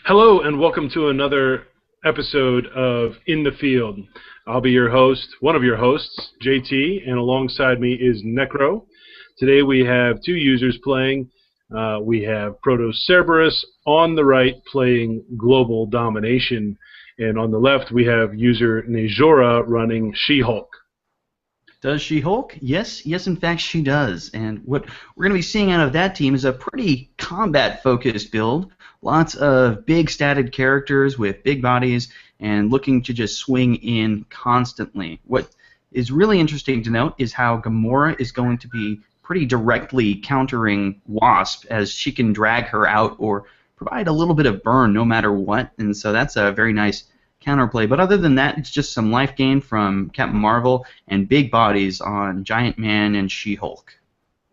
Hello and welcome to another episode of In the Field. I'll be your host, one of your hosts, JT, and alongside me is Necro. Today we have two users playing. We have protocerebus on the right playing Global Domination, and on the left we have user Nejora running She-Hulk. Does she Hulk? Yes, in fact she does. And what we're going to be seeing out of that team is a pretty combat-focused build. Lots of big statted characters with big bodies and looking to just swing in constantly. What is really interesting to note is how Gamora is going to be pretty directly countering Wasp, as she can drag her out or provide a little bit of burn no matter what. And so that's a very nice counterplay. But other than that, it's just some life gain from Captain Marvel and big bodies on Giant Man and She-Hulk,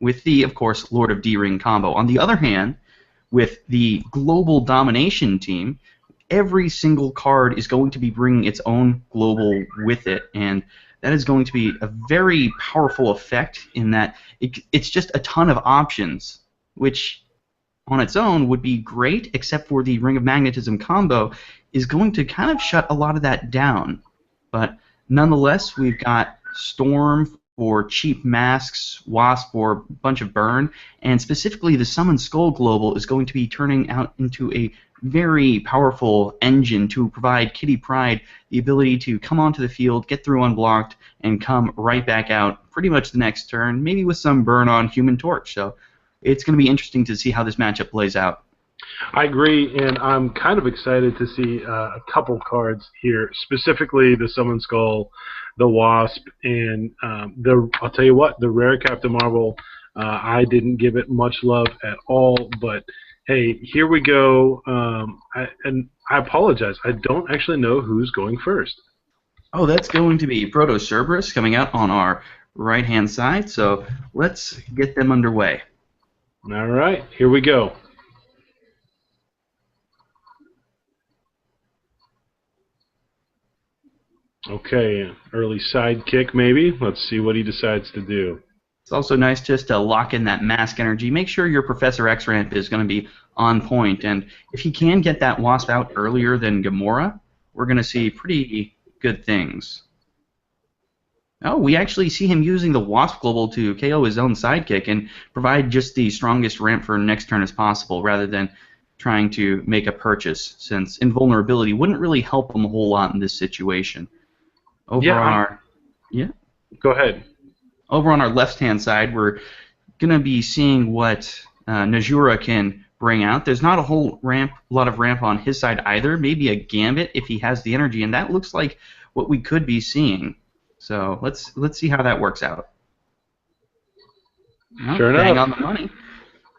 with the, of course, Lord of D-Ring combo. On the other hand, with the Global Domination team, every single card is going to be bringing its own global with it, and that is going to be a very powerful effect in that it's just a ton of options, which on its own would be great, except for the Ring of Magnetism combo is going to kind of shut a lot of that down. But nonetheless, we've got Storm for cheap masks, Wasp for a bunch of burn, and specifically the Summon Skull Global is going to be turning out into a very powerful engine to provide Kitty Pryde the ability to come onto the field, get through unblocked, and come right back out pretty much the next turn, maybe with some burn on Human Torch. So it's going to be interesting to see how this matchup plays out. I agree, and I'm kind of excited to see a couple cards here, specifically the Summon Skull, the Wasp, and I'll tell you what, the rare Captain Marvel, I didn't give it much love at all, but hey, here we go. And I apologize, I don't actually know who's going first. Oh, that's going to be Protocerebus coming out on our right-hand side, so let's get them underway. All right, here we go. Okay, early sidekick maybe. Let's see what he decides to do. It's also nice just to lock in that mask energy. Make sure your Professor X ramp is going to be on point, and if he can get that Wasp out earlier than Gamora, we're going to see pretty good things. Oh, we actually see him using the Wasp Global to KO his own sidekick and provide just the strongest ramp for next turn as possible, rather than trying to make a purchase, since invulnerability wouldn't really help him a whole lot in this situation. Over on our Go ahead. Over on our left-hand side, we're going to be seeing what Nejora can bring out. There's not a whole lot of ramp on his side either. Maybe a Gambit if he has the energy, and that looks like what we could be seeing. So let's see how that works out. Sure enough. Bang on the money.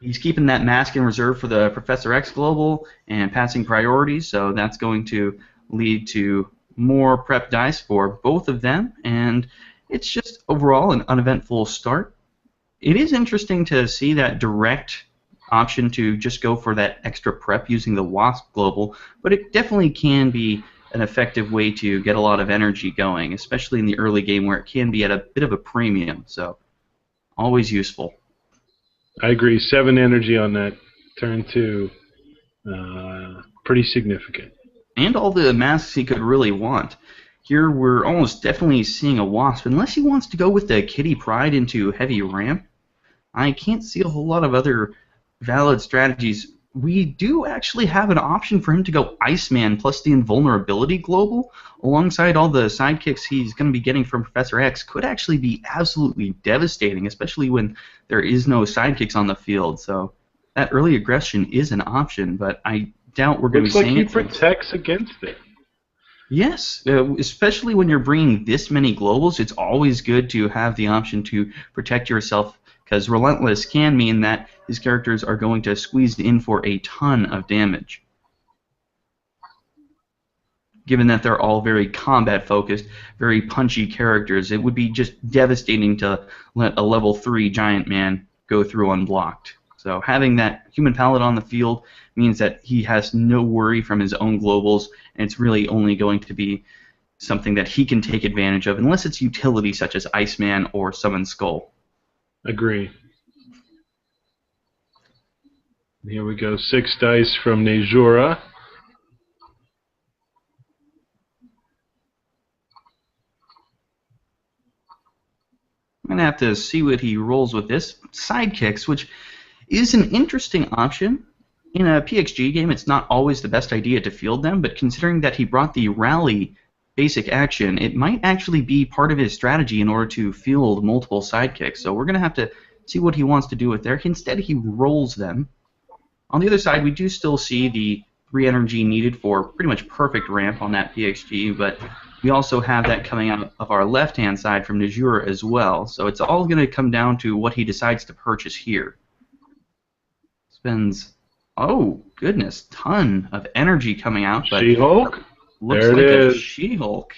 He's keeping that mask in reserve for the Professor X Global and passing priorities, so that's going to lead to more prep dice for both of them, and it's just overall an uneventful start. It is interesting to see that direct option to just go for that extra prep using the Wasp Global, but it definitely can be an effective way to get a lot of energy going, especially in the early game where it can be at a bit of a premium, so always useful. I agree. 7 energy on that turn 2. Pretty significant. And all the masks he could really want. Here we're almost definitely seeing a Wasp. Unless he wants to go with the Kitty Pryde into heavy ramp, I can't see a whole lot of other valid strategies. We do actually have an option for him to go Iceman plus the Invulnerability Global alongside all the sidekicks he's going to be getting from Professor X. Could actually be absolutely devastating, especially when there is no sidekicks on the field. So that early aggression is an option, but I doubt we're going to be seeing it. Looks like he protects against it. Yes, especially when you're bringing this many globals, it's always good to have the option to protect yourself, because Relentless can mean that his characters are going to squeeze in for a ton of damage. Given that they're all very combat-focused, very punchy characters, it would be just devastating to let a level 3 Giant Man go through unblocked. So having that human palette on the field means that he has no worry from his own globals, and it's really only going to be something that he can take advantage of, unless it's utility such as Iceman or Summon Skull. Agree. Here we go. 6 dice from Nejora. going to have to see what he rolls with this. Sidekicks, which is an interesting option. In a PXG game, it's not always the best idea to field them, but considering that he brought the rally basic action, it might actually be part of his strategy in order to field multiple sidekicks. So we're going to have to see what he wants to do with there. Instead, he rolls them. On the other side, we do still see the 3 energy needed for pretty much perfect ramp on that PXG, but we also have that coming out of our left-hand side from Najura as well. So it's all going to come down to what he decides to purchase here. Spends, oh goodness, ton of energy coming out. But She-Hulk? looks like a She-Hulk.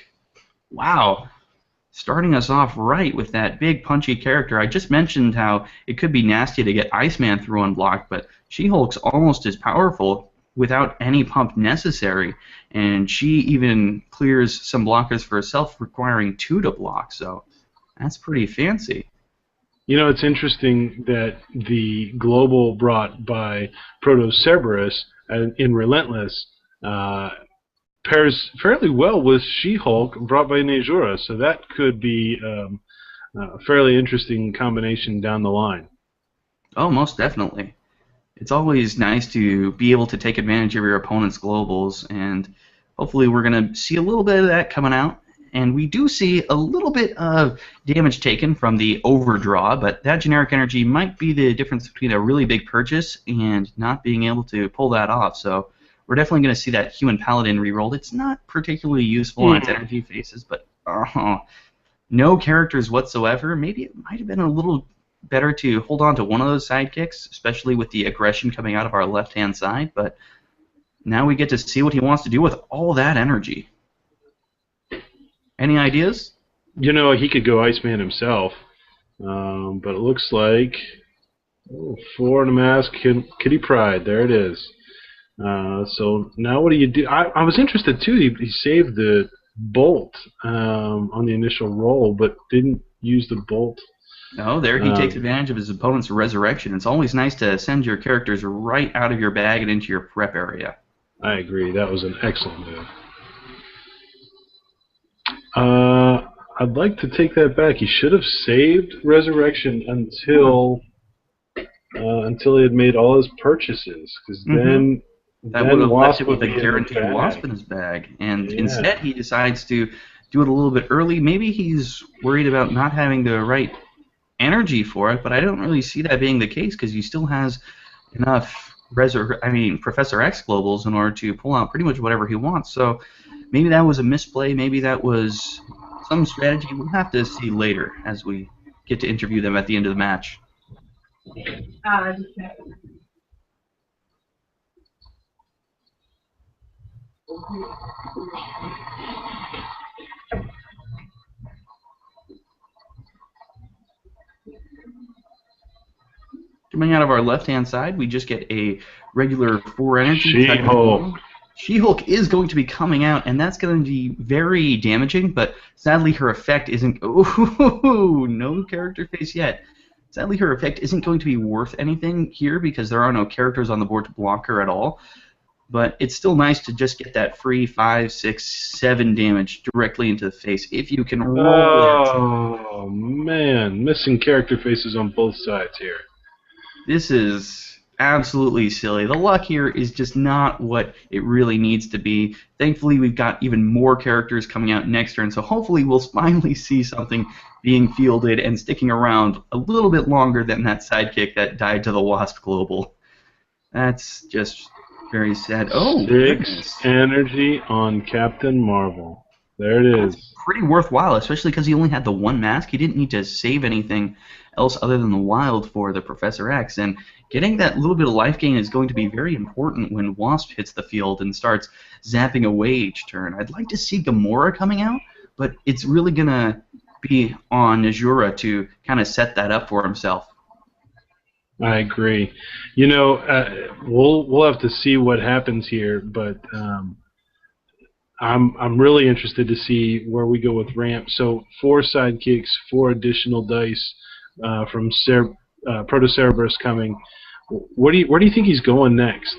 Wow. Starting us off right with that big punchy character. I just mentioned how it could be nasty to get Iceman through unblocked, but She-Hulk's almost as powerful without any pump necessary, and she even clears some blockers for herself, requiring 2 to block, so that's pretty fancy. You know, it's interesting that the global brought by Protocerebus in Relentless pairs fairly well with She-Hulk brought by Nejura, so that could be a fairly interesting combination down the line. Oh, most definitely. It's always nice to be able to take advantage of your opponent's globals, and hopefully we're going to see a little bit of that coming out. And we do see a little bit of damage taken from the overdraw, but that generic energy might be the difference between a really big purchase and not being able to pull that off. So we're definitely going to see that Human Paladin rerolled. It's not particularly useful on its energy faces, but no characters whatsoever. Maybe it might have been a little better to hold on to one of those sidekicks, especially with the aggression coming out of our left-hand side, but now we get to see what he wants to do with all that energy. Any ideas? You know, he could go Iceman himself, but it looks like 4 in a mask, Kitty Pryde, there it is. So now what do you do? I was interested too, he saved the bolt on the initial roll, but didn't use the bolt. No, there he takes advantage of his opponent's resurrection. It's always nice to send your characters right out of your bag and into your prep area. I agree. That was an excellent move. I'd like to take that back. He should have saved resurrection until he had made all his purchases, because then that would have left it with a guaranteed wasp in his bag. And instead, he decides to do it a little bit early. Maybe he's worried about not having the right energy for it, but I don't really see that being the case, because he still has enough Professor X globals in order to pull out pretty much whatever he wants. So maybe that was a misplay, maybe that was some strategy. We'll have to see later as we get to interview them at the end of the match. Coming out of our left-hand side, we just get a regular 4 energy. She-Hulk. She-Hulk is going to be coming out, and that's going to be very damaging, but sadly her effect isn't... Ooh, no character face yet. Sadly her effect isn't going to be worth anything here because there are no characters on the board to block her at all. But it's still nice to just get that free 5, 6, 7 damage directly into the face if you can roll it. Oh, man. Missing character faces on both sides here. This is absolutely silly. The luck here is just not what it really needs to be. Thankfully, we've got even more characters coming out next turn, so hopefully we'll finally see something being fielded and sticking around a little bit longer than that sidekick that died to the Wasp Global. That's just very sad. Oh, 6 goodness. energy on Captain Marvel. There it is. That's pretty worthwhile, especially because he only had the 1 mask. He didn't need to save anything else other than the wild for the Professor X, and getting that little bit of life gain is going to be very important when Wasp hits the field and starts zapping away each turn. I'd like to see Gamora coming out, but it's really going to be on Najura to kind of set that up for himself. I agree. You know, we'll have to see what happens here, but I'm really interested to see where we go with ramp. So 4 sidekicks, 4 additional dice from Protocerebus coming. Where do you think he's going next?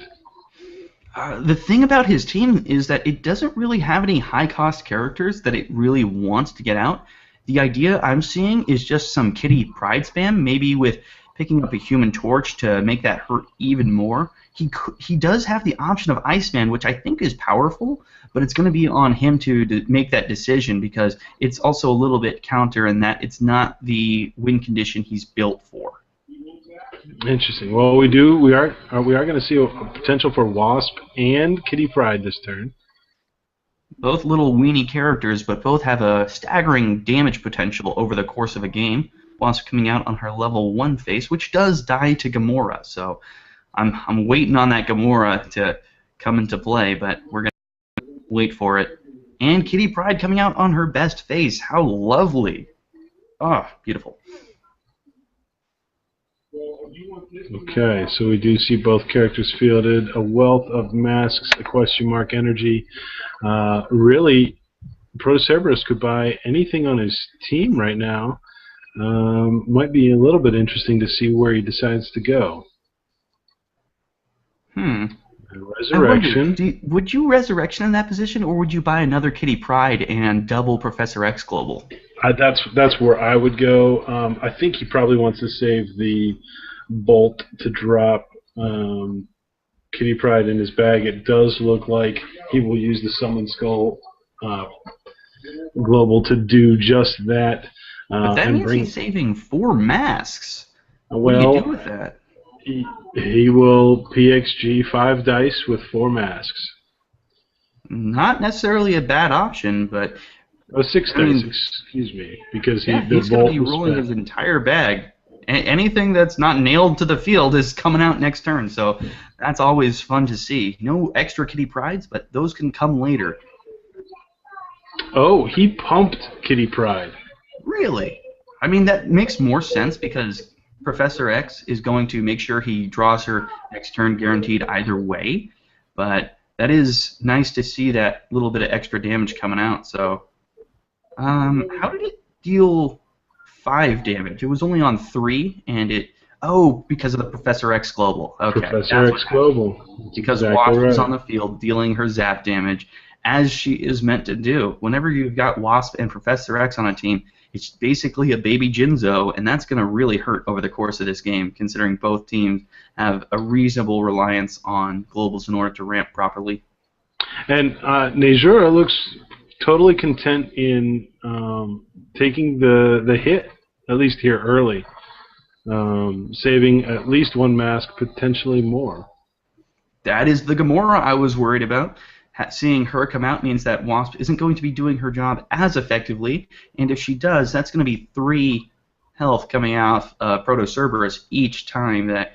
The thing about his team is that it doesn't really have any high-cost characters that it really wants to get out. The idea I'm seeing is just some Kitty Pride spam, maybe with picking up a Human Torch to make that hurt even more. He does have the option of Iceman, which I think is powerful, but it's going to be on him to make that decision because it's also a little bit counter in that it's not the win condition he's built for. Interesting. Well, we are going to see a potential for Wasp and Kitty Pryde this turn. Both little weenie characters, but both have a staggering damage potential over the course of a game. Wasp coming out on her level 1 face, which does die to Gamora. So I'm waiting on that Gamora to come into play, but we're going to wait for it. And Kitty Pryde coming out on her best face. How lovely. Oh, beautiful. Okay, so we do see both characters fielded. A wealth of masks, a question mark energy. Really, Protocerebus could buy anything on his team right now. Might be a little bit interesting to see where he decides to go. Resurrection. Would you Resurrection in that position, or would you buy another Kitty Pryde and double Professor X Global? That's where I would go. I think he probably wants to save the Bolt to drop Kitty Pryde in his bag. It does look like he will use the Summon Skull Global to do just that. But that means he's saving 4 masks. Well, what do you do with that? He will PXG 5 dice with 4 masks. Not necessarily a bad option, but 6 dice, excuse me, because he's going to be rolling his entire bag. Anything that's not nailed to the field is coming out next turn, so that's always fun to see. No extra Kitty Prydes, but those can come later. Oh, he pumped Kitty Pryde. Really? I mean, that makes more sense because Professor X is going to make sure he draws her next turn guaranteed either way, but that is nice to see that little bit of extra damage coming out. So, how did it deal 5 damage? It was only on 3, and it... Oh, because of the Professor X Global. Okay. Professor X Global. Because Wasp is on the field dealing her zap damage, as she is meant to do. Whenever you've got Wasp and Professor X on a team, it's basically a baby Jinzo, and that's going to really hurt over the course of this game, considering both teams have a reasonable reliance on globals in order to ramp properly. And Nejura looks totally content in taking the hit, at least here early, saving at least 1 mask, potentially more. That is the Gamora I was worried about. Seeing her come out means that Wasp isn't going to be doing her job as effectively, and if she does, that's going to be 3 health coming off Protocerebus each time that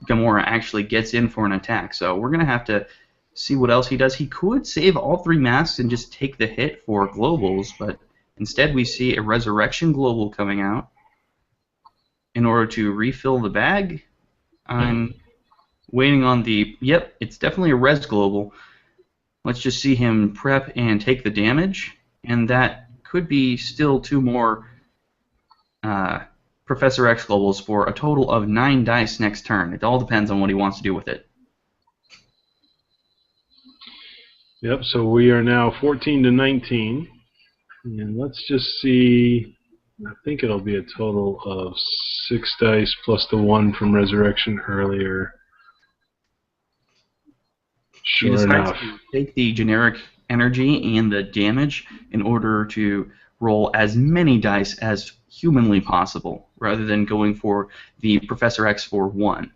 Gamora actually gets in for an attack. So we're going to have to see what else he does. He could save all 3 masks and just take the hit for globals, but instead we see a Resurrection Global coming out in order to refill the bag. I'm waiting on the... Yep, it's definitely a Res Global. Let's just see him prep and take the damage, and that could be still 2 more Professor X Globals for a total of 9 dice next turn. It all depends on what he wants to do with it. Yep, so we are now 14 to 19, and let's just see. I think it'll be a total of 6 dice plus the 1 from Resurrection earlier. She decides to take the generic energy and the damage in order to roll as many dice as humanly possible, rather than going for the Professor X for 1.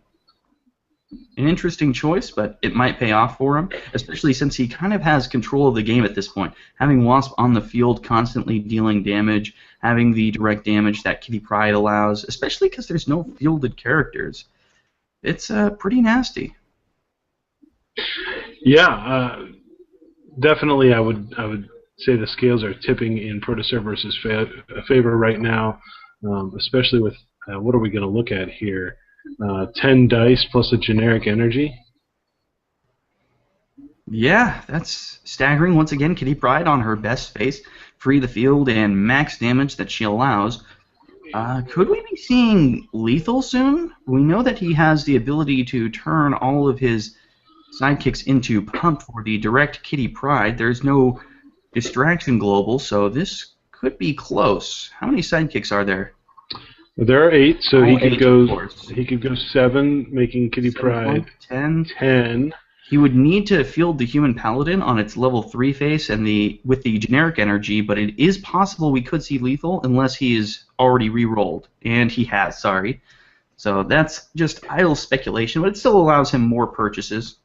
An interesting choice, but it might pay off for him, especially since he kind of has control of the game at this point. Having Wasp on the field constantly dealing damage, having the direct damage that Kitty Pryde allows, especially because there's no fielded characters. It's pretty nasty. Yeah, definitely. I would say the scales are tipping in Protocerebus' favor right now, especially with what are we going to look at here? 10 dice plus a generic energy. Yeah, that's staggering. Once again, Kitty Pryde on her best face, free the field and max damage that she allows. Could we be seeing lethal soon? We know that he has the ability to turn all of his sidekicks into pump for the direct Kitty Pryde. There's no distraction global, so this could be close. How many sidekicks are there? There are 8, so he could 8, go. of course. He could go 7, making Kitty 7, Pryde 10. 10. He would need to field the human paladin on its level 3 face and with the generic energy, but it is possible we could see lethal unless he is already re-rolled, and he has. Sorry. So that's just idle speculation, but it still allows him more purchases.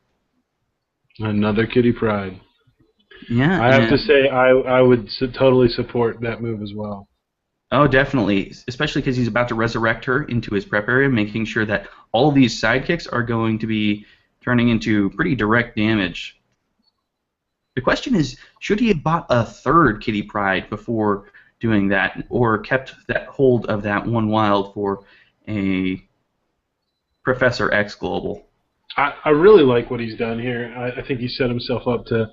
Another Kitty Pryde. Yeah. I have to say, I would totally support that move as well. Oh, definitely, especially because he's about to resurrect her into his prep area, making sure that all of these sidekicks are going to be turning into pretty direct damage. The question is, should he have bought a third Kitty Pryde before doing that, or kept that hold of that one wild for a Professor X Global? I really like what he's done here. I think he set himself up to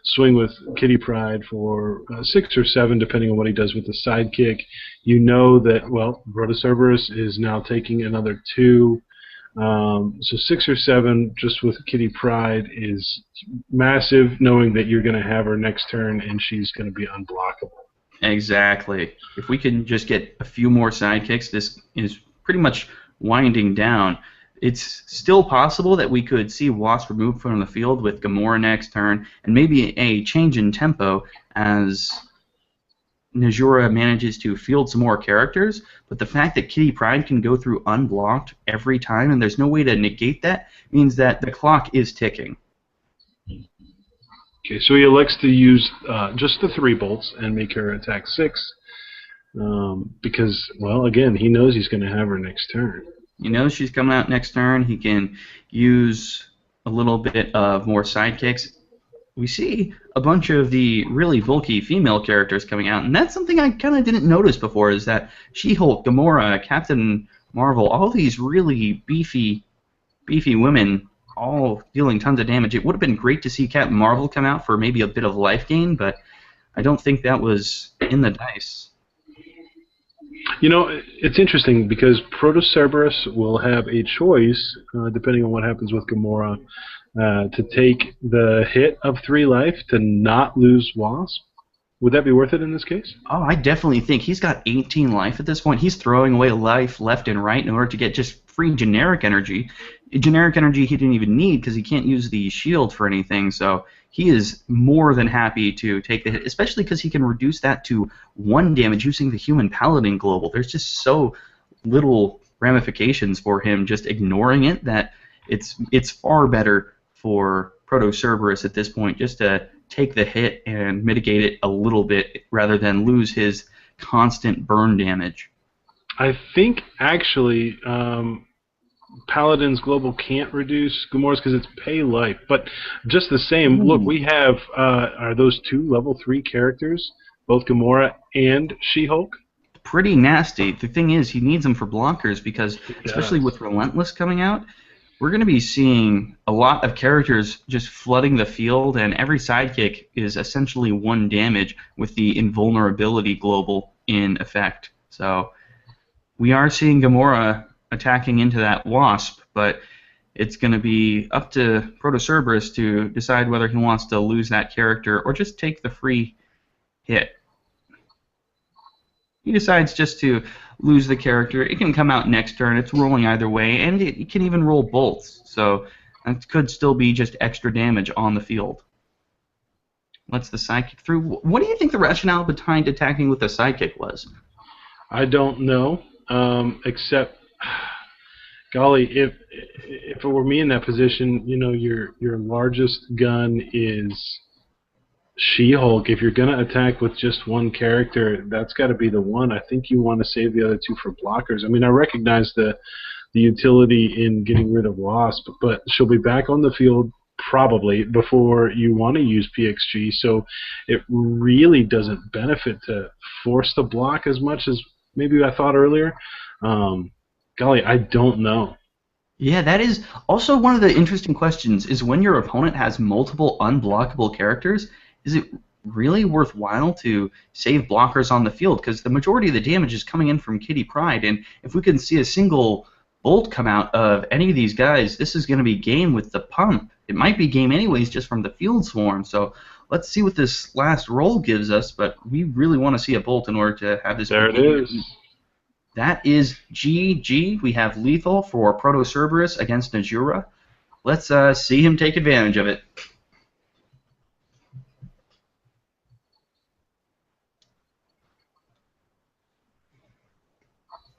swing with Kitty Pryde for 6 or 7, depending on what he does with the sidekick. You know that, well, protocerebus is now taking another 2. So 6 or 7 just with Kitty Pryde is massive, knowing that you're going to have her next turn and she's going to be unblockable. Exactly. If we can just get a few more sidekicks, this is pretty much winding down. It's still possible that we could see Wasp removed from the field with Gamora next turn, and maybe a change in tempo as Najura manages to field some more characters, but the fact that Kitty Pryde can go through unblocked every time and there's no way to negate that means that the clock is ticking. Okay, so he elects to use just the 3 bolts and make her attack 6 because, well, again, he knows he's going to have her next turn. He knows she's coming out next turn. He can use a little bit of more sidekicks. We see a bunch of the really bulky female characters coming out, and that's something I kind of didn't notice before, is that She-Hulk, Gamora, Captain Marvel, all these really beefy women all dealing tons of damage. It would have been great to see Captain Marvel come out for maybe a bit of life gain, but I don't think that was in the dice. You know, it's interesting because Protocerebus will have a choice, depending on what happens with Gamora, to take the hit of 3 life to not lose Wasp. Would that be worth it in this case? Oh, I definitely think he's got 18 life at this point. He's throwing away life left and right in order to get just free generic energy. Generic energy he didn't even need because he can't use the shield for anything, so he is more than happy to take the hit, especially because he can reduce that to 1 damage using the human paladin global. There's just so little ramifications for him just ignoring it that it's far better for Protocerebus at this point just to take the hit and mitigate it a little bit rather than lose his constant burn damage. I think actually Paladin's Global can't reduce Gamora's because it's pay life, but just the same, look, we have are those 2 level 3 characters, both Gamora and She-Hulk? Pretty nasty. The thing is, he needs them for blockers because, especially with Relentless coming out, we're going to be seeing a lot of characters just flooding the field, and every sidekick is essentially 1 damage with the invulnerability global in effect. So we are seeing Gamora attacking into that Wasp, but it's going to be up to Protocerebus to decide whether he wants to lose that character or just take the free hit. He decides just to lose the character. It can come out next turn. It's rolling either way, and it can even roll bolts, so that could still be just extra damage on the field. Lets the sidekick through. What do you think the rationale behind attacking with the sidekick was? I don't know, except, golly, if it were me in that position, you know, your largest gun is She-Hulk. If you're going to attack with just 1 character, that's got to be the one. I think you want to save the other 2 for blockers. I mean, I recognize the utility in getting rid of Wasp, but she'll be back on the field probably before you want to use PXG, so it really doesn't benefit to force the block as much as maybe I thought earlier. Golly, I don't know. Yeah, that is also one of the interesting questions, is when your opponent has multiple unblockable characters, is it really worthwhile to save blockers on the field? Because the majority of the damage is coming in from Kitty Pryde, and if we can see a single bolt come out of any of these guys, this is going to be game with the pump. it might be game anyways just from the field swarm. So let's see what this last roll gives us, but we really want to see a bolt in order to have this There be it game. is. That is GG. We have lethal for Protocerebus against Najura. Let's see him take advantage of it.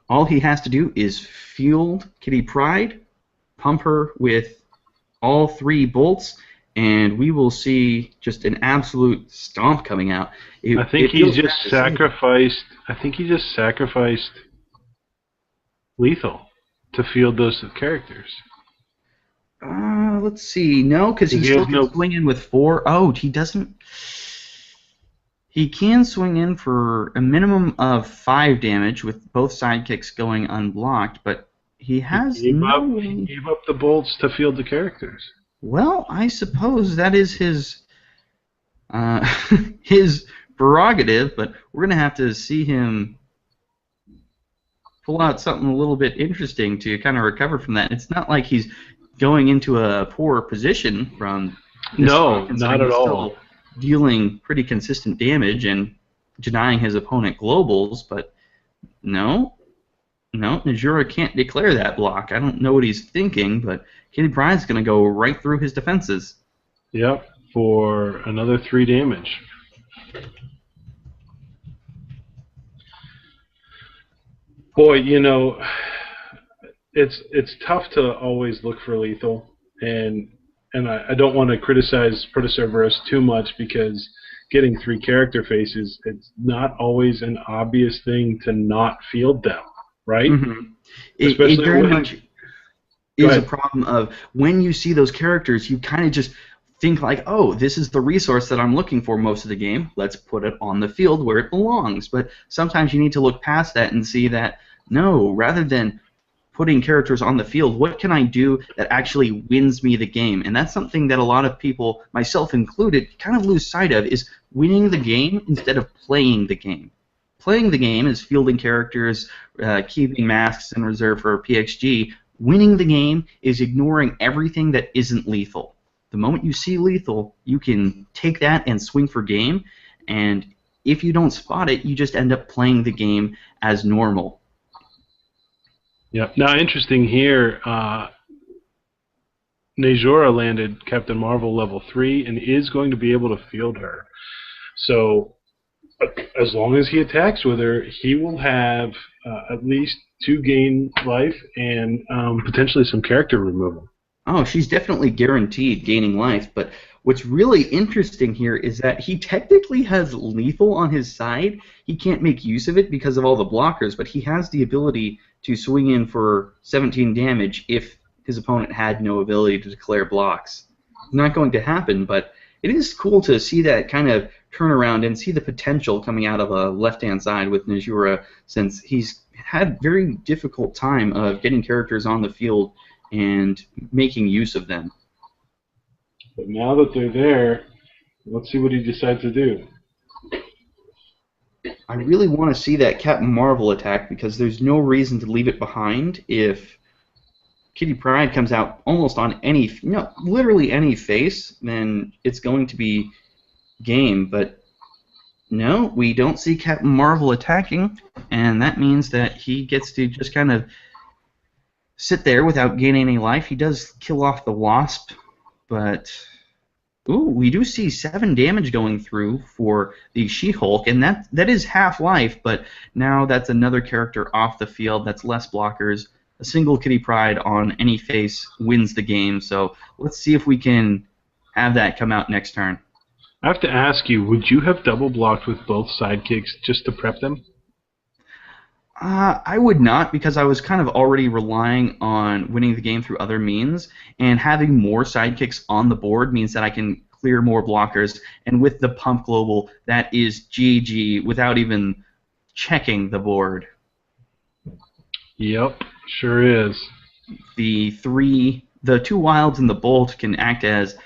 All he has to do is field Kitty Pryde, pump her with all 3 bolts, and we will see just an absolute stomp coming out. I think he just sacrificed. I think he just sacrificed lethal to field those characters. Let's see. No, because he still can swing in with 4. Oh, he doesn't. He can swing in for a minimum of 5 damage with both sidekicks going unblocked, but he has He gave up the bolts to field the characters. Well, I suppose that is his his prerogative, but we're going to have to see him pull out something a little bit interesting to kind of recover from that. It's not like he's going into a poor position from this. No, not at all. Dealing pretty consistent damage and denying his opponent globals, but no, Najura can't declare that block. I don't know what he's thinking, but Kitty Pryde's going to go right through his defenses. Yep, for another 3 damage. Boy, you know, it's tough to always look for lethal, and I don't want to criticize Protocerebus too much because getting 3 character faces, it's not always an obvious thing to not field them, right? Mm-hmm. It very much is a problem of when you see those characters, you kind of just think like, oh, this is the resource that I'm looking for most of the game. Let's put it on the field where it belongs. But sometimes you need to look past that and see that, no, rather than putting characters on the field, what can I do that actually wins me the game? And that's something that a lot of people, myself included, kind of lose sight of, is winning the game instead of playing the game. Playing the game is fielding characters, keeping masks in reserve for PXG. Winning the game is ignoring everything that isn't lethal. The moment you see lethal, you can take that and swing for game, and if you don't spot it, you just end up playing the game as normal. Yeah. Now, interesting here, Najura landed Captain Marvel level 3 and is going to be able to field her. So, as long as he attacks with her, he will have at least 2 gain life and potentially some character removal. Oh, she's definitely guaranteed gaining life, but what's really interesting here is that he technically has lethal on his side. He can't make use of it because of all the blockers, but he has the ability to swing in for 17 damage if his opponent had no ability to declare blocks. It's not going to happen, but it is cool to see that kind of turnaround and see the potential coming out of a left-hand side with Najura, since he's had very difficult time of getting characters on the field and making use of them. But now that they're there, let's see what he decides to do. I really want to see that Captain Marvel attack because there's no reason to leave it behind. If Kitty Pryde comes out almost on any, literally any face, then it's going to be game. But no, we don't see Captain Marvel attacking, and that means that he gets to just kind of sit there without gaining any life. He does kill off the Wasp, but ooh, we do see 7 damage going through for the She-Hulk, and that is half life, but now that's another character off the field. That's less blockers. A single Kitty Pryde on any face wins the game, so let's see if we can have that come out next turn. I have to ask you, would you have double blocked with both sidekicks just to prep them? I would not, because I was kind of already relying on winning the game through other means, and having more sidekicks on the board means that I can clear more blockers, and with the pump global, that is GG without even checking the board. Yep, sure is. The 2 wilds and the bolt can act as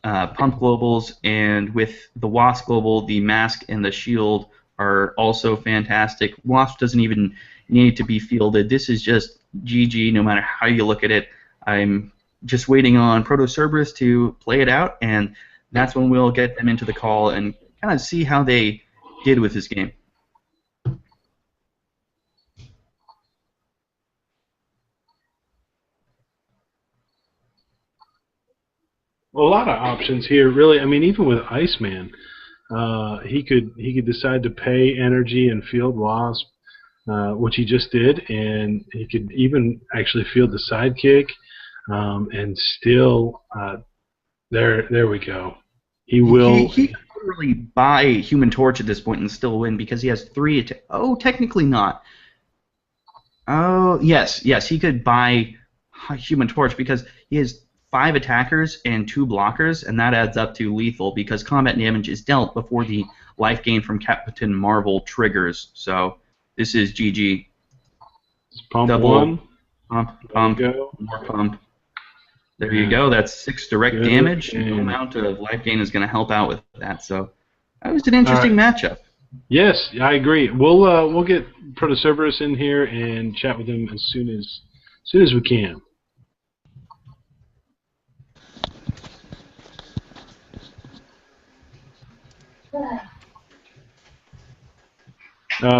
pump globals, and with the Wasp global, the mask and the shield are also fantastic. Wasp doesn't even need to be fielded. This is just GG no matter how you look at it. I'm just waiting on Protocerebus to play it out, and that's when we'll get them into the call and kind of see how they did with this game. Well, a lot of options here, really. I mean, even with Iceman, he could decide to pay energy and field Wasp, which he just did, and he could even actually field the sidekick, and still, there we go. He will. He could literally buy Human Torch at this point and still win because he has 3 oh, technically not. Oh, yes, he could buy Human Torch because he has 5 attackers and 2 blockers, and that adds up to lethal because combat damage is dealt before the life gain from Captain Marvel triggers. So this is GG. Just pump Double one. pump, more pump. There you go. That's 6 direct damage. No amount of life gain is going to help out with that. So that was an interesting matchup. Yes, I agree. We'll get Protocerebus in here and chat with him as soon as we can.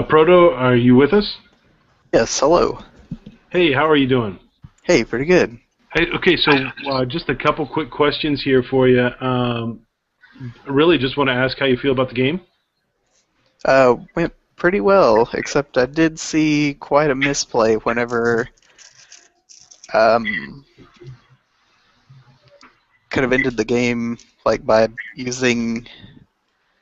Proto, are you with us? Yes, hello. Hey, how are you doing? Hey, pretty good. Hey, okay, so just a couple quick questions here for you. Really just want to ask how you feel about the game. Went pretty well, except I did see quite a misplay whenever could have ended the game like by using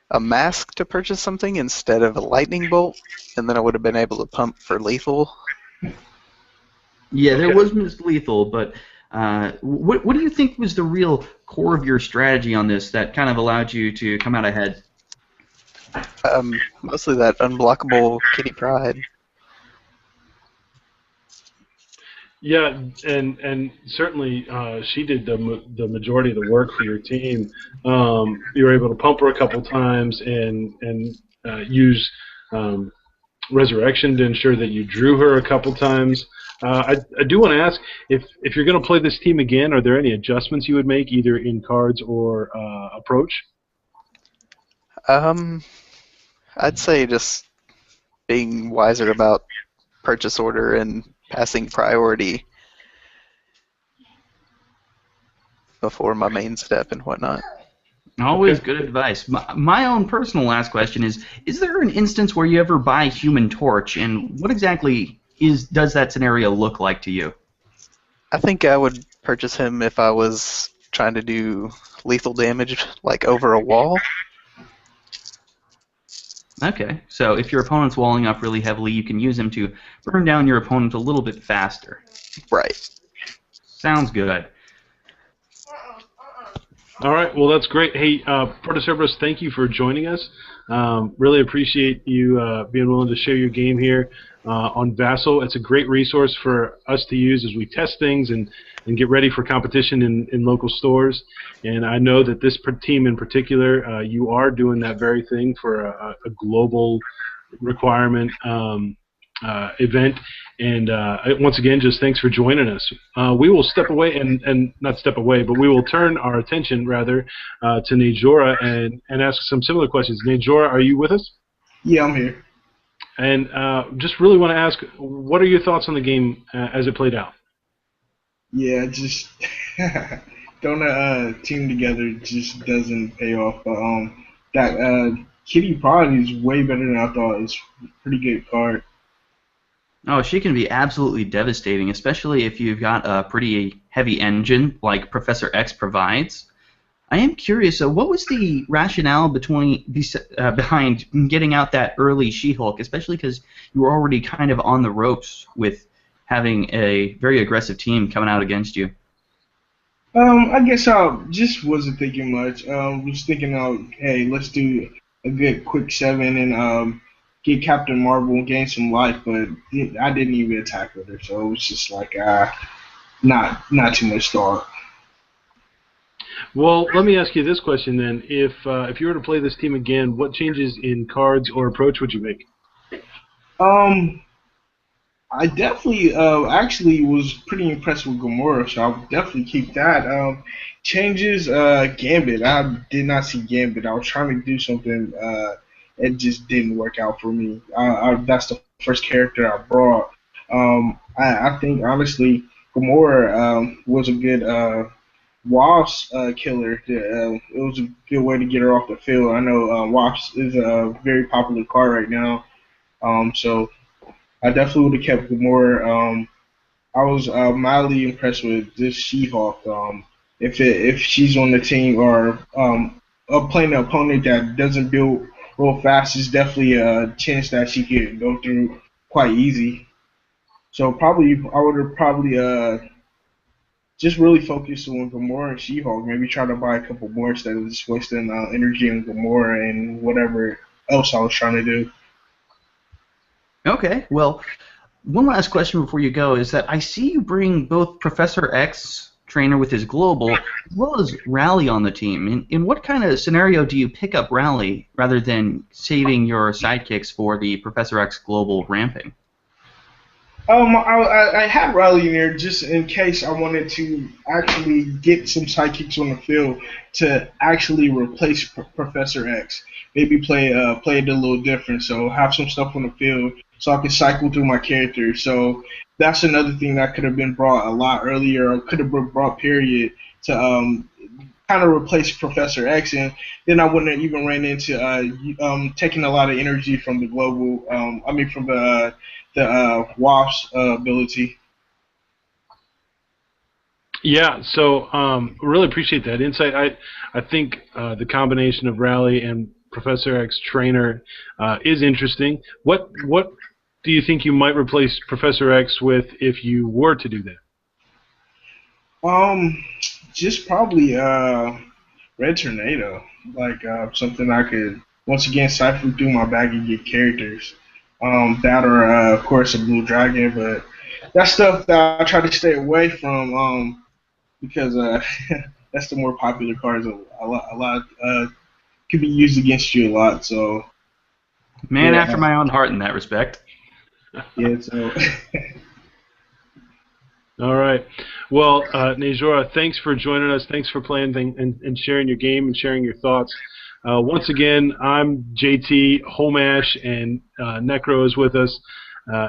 a mask to purchase something instead of a lightning bolt, and then I would have been able to pump for lethal. Yeah, there was Miss Lethal, but what do you think was the real core of your strategy on this that kind of allowed you to come out ahead? Mostly that unblockable Kitty Pryde. Yeah, and certainly she did the majority of the work for your team. You were able to pump her a couple times and use Resurrection to ensure that you drew her a couple times. I do want to ask if you're going to play this team again, are there any adjustments you would make either in cards or approach? I'd say just being wiser about purchase order and passing priority before my main step and whatnot. Always good advice. My own personal last question is there an instance where you ever buy Human Torch, and what exactly does that scenario look like to you? I think I would purchase him if I was trying to do lethal damage, like over a wall. Okay, so if your opponent's walling up really heavily, you can use him to burn down your opponent a little bit faster. Right. Sounds good. All right, well, that's great. Hey, Protocerebus, thank you for joining us. Really appreciate you being willing to share your game here on Vassal. It's a great resource for us to use as we test things and get ready for competition in local stores. And I know that this team in particular, you are doing that very thing for a global requirement event. And once again, just thanks for joining us. We will step away and not step away, but we will turn our attention rather to Najora and ask some similar questions. Najora, are you with us? Yeah, I'm here. And just really want to ask, what are your thoughts on the game as it played out? Yeah, just throwing a team together just doesn't pay off. But that Kitty Pryde is way better than I thought. It's a pretty good card. Oh, she can be absolutely devastating, especially if you've got a pretty heavy engine like Professor X provides. I am curious, what was the rationale behind getting out that early She-Hulk, especially because you were already kind of on the ropes with having a very aggressive team coming out against you? I guess I just wasn't thinking much. Was thinking, hey, let's do a good quick 7 and get Captain Marvel and gain some life, but I didn't even attack with her, so it was just like not too much thought. Well, let me ask you this question then: if you were to play this team again, what changes in cards or approach would you make? I definitely actually was pretty impressed with Gamora, so I'll definitely keep that. Changes Gambit. I did not see Gambit. I was trying to do something. It just didn't work out for me. That's the first character I brought. I think honestly, Gamora was a good Wasp killer. It was a good way to get her off the field. I know Wasp is a very popular card right now. So I definitely would have kept Gamora. I was mildly impressed with this She-Hulk. If she's on the team or playing an opponent that doesn't build real fast, is definitely a chance that she could go through quite easy. So probably I would have probably just really focused on Gamora and She-Hulk. Maybe try to buy a couple more instead of just wasting energy on Gamora and whatever else I was trying to do. Okay, well, one last question before you go is that I see you bring both Professor X, trainer with his global, as well as Rally on the team. In what kind of scenario do you pick up Rally rather than saving your sidekicks for the Professor X global ramping? I had Riley in there just in case I wanted to actually get some sidekicks on the field to actually replace Professor X. Maybe play it a little different. So have some stuff on the field so I can cycle through my characters. So that's another thing that could have been brought a lot earlier, or could have been brought period to kind of replace Professor X, and then I wouldn't have even ran into taking a lot of energy from the global. From the Wasp's ability. Yeah, so really appreciate that insight. I think the combination of Rally and Professor X Trainer is interesting. What do you think you might replace Professor X with if you were to do that? Just probably Red Tornado, like something I could once again siphon through my bag and get characters. That or of course a Blue Dragon, but that's stuff that I try to stay away from because that's the more popular cards. A lot can be used against you a lot. So Man yeah, after my own heart in that respect. yeah. So All right. Well, Nejora, thanks for joining us. Thanks for playing and sharing your game and sharing your thoughts. Once again, I'm JT, Homash, and Necro is with us.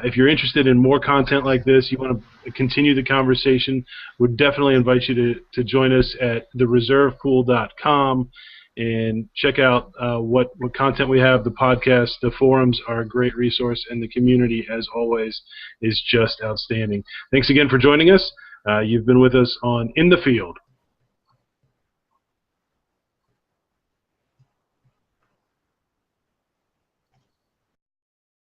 If you're interested in more content like this, you want to continue the conversation, would definitely invite you to join us at thereservepool.com and check out what content we have. The podcast, the forums are a great resource, and the community, as always, is just outstanding. Thanks again for joining us. You've been with us on In the Field.